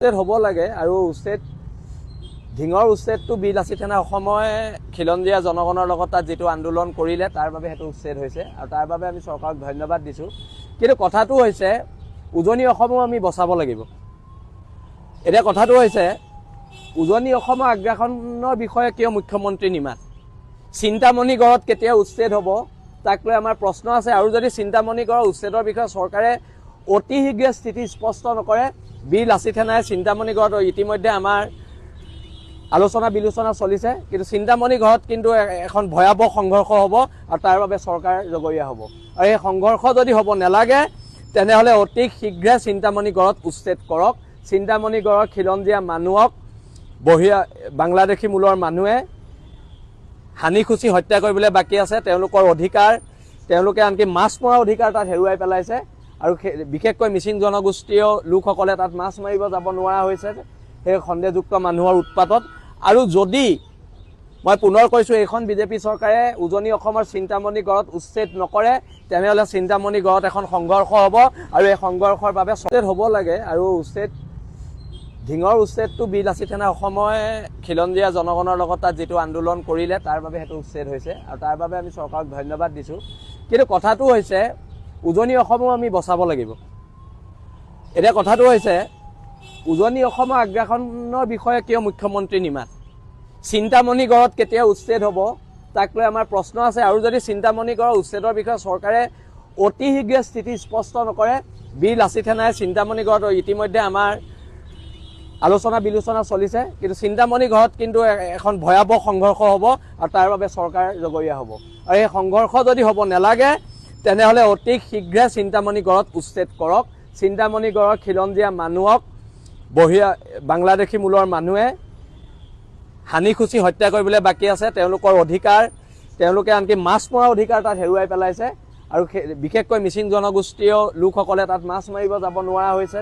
হ'ব লাগে আৰু উচ্ছেদ ঢিঙৰ উচ্ছেদটো বিল আছিত সেনা অসময় খিলঞ্জীয়া জনগণৰ লগত তাত যেটো আন্দোলন কৰিলে তাৰ বাবে হেতু উচ্ছেদ হৈছে আৰু তাৰ বাবে আমি চৰকাৰক ধন্যবাদ দিছো কিন্তু কথাটো হৈছে উজনি অসমো আমি বচাব লাগিব এটা কথাটো হৈছে উজনি অসমৰ আগ্ৰাসনৰ বিষয়ে কিয় মুখ্যমন্ত্ৰী নিমাত চিন্তামণি গড়ত কেতিয়া উচ্ছেদ হ'ব তাক লৈ আমাৰ প্ৰশ্ন আছে আৰু যদি চিন্তামণি গড়ৰ উচ্ছেদৰ বিষয়ে চৰকাৰে অতি শীঘ্ৰে স্থিতি স্পষ্ট নকৰে বিল আছিত সেনাই চিন্তামণি গড়ত ইতিমধ্যে আমাৰ আলোচনা বিলোচনা চলিছে কিন্তু চিন্তামণি গড়ত কিন্তু এখন ভয়াবহ সংঘৰ্ষ হ'ব আৰু তাৰ বাবে চৰকাৰ জগৰীয়া হ'ব আৰু এই সংঘৰ্ষ যদি হ'ব নালাগে তেনেহলে অতি শীঘ্ৰে চিন্তামণি গড়ত উচ্ছেদ কৰক চিন্তামণি গড়ৰ খিলঞ্জীয়া মানুহক বহিয়া বাংলাদেশী মূলৰ মানুহে হানি খুচি হত্যা কৰিবলৈ বাকি আছে তেওঁলোকৰ অধিকাৰ তেওঁলোকে আনকি মাছ মৰা অধিকাৰ তাত হেৰুৱাই পেলাইছে আৰু বিশেষকৈ মিচিং জনগোষ্ঠীয় লোকসকলে তাত মাছ মাৰিব যাব নোৱাৰা হৈছে সেই খণ্ডযুক্ত মানুহৰ উৎপাতত আৰু যদি মই পুনৰ কৈছো এখন বিজেপি চৰকাৰে উজনি অসমৰ চিন্তামণি গড়ত উচ্ছেদ নকৰে তেনেহলে চিন্তামণি গড়ত এখন সংঘৰ্ষ হ'ব আৰু এই সংঘৰ্ষৰ বাবে উচ্ছেদ হ'ব লাগে আৰু উচ্ছেদ ঢিঙৰ উচ্ছেদটো বিল আছিত সেনা অসময় খিলঞ্জীয়া জনগণৰ লগত তাত যেটো আন্দোলন কৰিলে তাৰ বাবে হেতু উচ্ছেদ হৈছে আৰু তাৰ বাবে আমি চৰকাৰক ধন্যবাদ দিছো কিন্তু কথাটো হৈছে উজনি অসমো আমি বচাব লাগিব এটা কথাটো হৈছে উজনি অসমৰ আগ্ৰাসনৰ বিষয়ে কিয় মুখ্যমন্ত্ৰী নিমাত চিন্তামণি গড়ত কেতিয়া উচ্ছেদ হ'ব তাক লৈ আমাৰ প্ৰশ্ন আছে আৰু যদি চিন্তামণি গড়ৰ উচ্ছেদৰ বিষয়ে চৰকাৰে অতি শীঘ্ৰে স্থিতি স্পষ্ট নকৰে বিল আছিত সেনাই চিন্তামণি গড়ত ইতিমধ্যে আমাৰ আলোচনা বিলোচনা চলিছে কিন্তু চিন্তামণি গড়ত কিন্তু এখন ভয়াবহ সংঘৰ্ষ হ'ব আৰু তাৰ বাবে চৰকাৰ জগৰীয়া হ'ব আৰু এই সংঘৰ্ষ যদি হ'ব নালাগে তেনেহলে অতি শীঘ্ৰে চিন্তামণি গড়ত উচ্ছেদ কৰক চিন্তামণি গড়ৰ খিলঞ্জীয়া মানুহক বহিয়া বাংলাদেশী মূলৰ মানুহে হানি খুচি হত্যা কৰিবলৈ বাকি আছে তেওঁলোকৰ অধিকাৰ তেওঁলোকে আনকি মাছ মৰা অধিকাৰ তাত হেৰুৱাই পেলাইছে আৰু বিশেষকৈ মিচিং জনগোষ্ঠীয় লোকসকলে তাত মাছ মাৰিব যাব নোৱাৰা হৈছে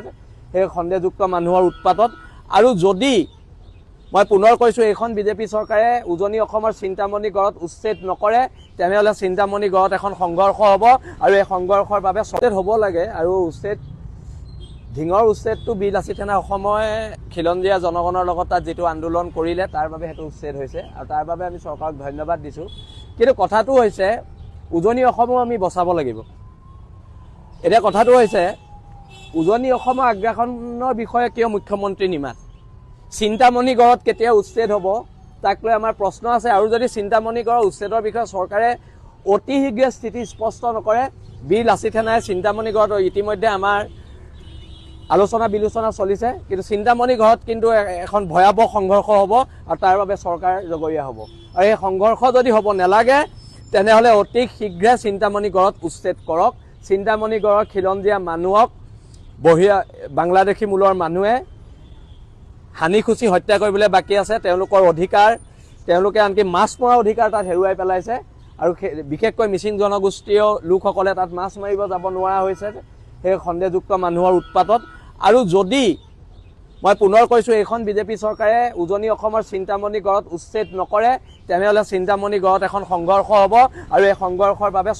সেই খণ্ডযুক্ত মানুহৰ উৎপাতত আৰু যদি মই পুনৰ কৈছো এখন বিজেপি চৰকাৰে উজনি অসমৰ চিন্তামণি গড়ত উচ্ছেদ নকৰে তেনেহলে চিন্তামণি গড়ত এখন সংঘৰ্ষ হ'ব আৰু এই সংঘৰ্ষৰ বাবে উচ্ছেদ হ'ব লাগে আৰু উচ্ছেদ ঢিঙৰ উচ্ছেদটো বিল আছিত সেনা অসময় খিলঞ্জীয়া জনগণৰ লগত তাত যেটো আন্দোলন কৰিলে তাৰ বাবে হেতু উচ্ছেদ হৈছে আৰু তাৰ বাবে আমি চৰকাৰক ধন্যবাদ দিছো কিন্তু কথাটো হৈছে উজনি অসমো আমি বচাব লাগিব এটা কথাটো হৈছে উজনি অসমৰ আগ্ৰাসনৰ বিষয়ে কিয় মুখ্যমন্ত্ৰী নিমাত চিন্তামণি গড়ত কেতিয়া উচ্ছেদ হ'ব তাক লৈ আমাৰ প্ৰশ্ন আছে আৰু যদি চিন্তামণি গড়ৰ উচ্ছেদৰ বিষয়ে চৰকাৰে অতি শীঘ্ৰে স্থিতি স্পষ্ট নকৰে বিল আছিত সেনাই চিন্তামণি গড়ত ইতিমধ্যে আমাৰ আলোচনা বিলোচনা চলিছে কিন্তু চিন্তামণি গড়ত কিন্তু এখন ভয়াবহ সংঘৰ্ষ হ'ব আৰু তাৰ বাবে চৰকাৰ জগৰীয়া হ'ব আৰু এই সংঘৰ্ষ যদি হ'ব নালাগে তেনেহলে অতি শীঘ্ৰে চিন্তামণি গড়ত উচ্ছেদ কৰক চিন্তামণি গড়ৰ খিলঞ্জীয়া মানুহক বহিয়া বাংলাদেশী মূলৰ মানুহে হানি খুচি হত্যা কৰিবলৈ বাকি আছে তেওঁলোকৰ অধিকাৰ তেওঁলোকে আনকি মাছ মৰা অধিকাৰ তাত হেৰুৱাই পেলাইছে আৰু বিশেষকৈ মিচিং জনগোষ্ঠীয় লোকসকলে তাত মাছ মাৰিব যাব নোৱাৰা হৈছে সেই খণ্ডযুক্ত মানুহৰ উৎপাতত আৰু যদি মই পুনৰ কৈছো এখন বিজেপি চৰকাৰে উজনি অসমৰ চিন্তামণি গড়ত উচ্ছেদ নকৰে তেনেহলে চিন্তামণি গড়ত এখন সংঘৰ্ষ হ'ব আৰু এই সংঘৰ্ষৰ বাবে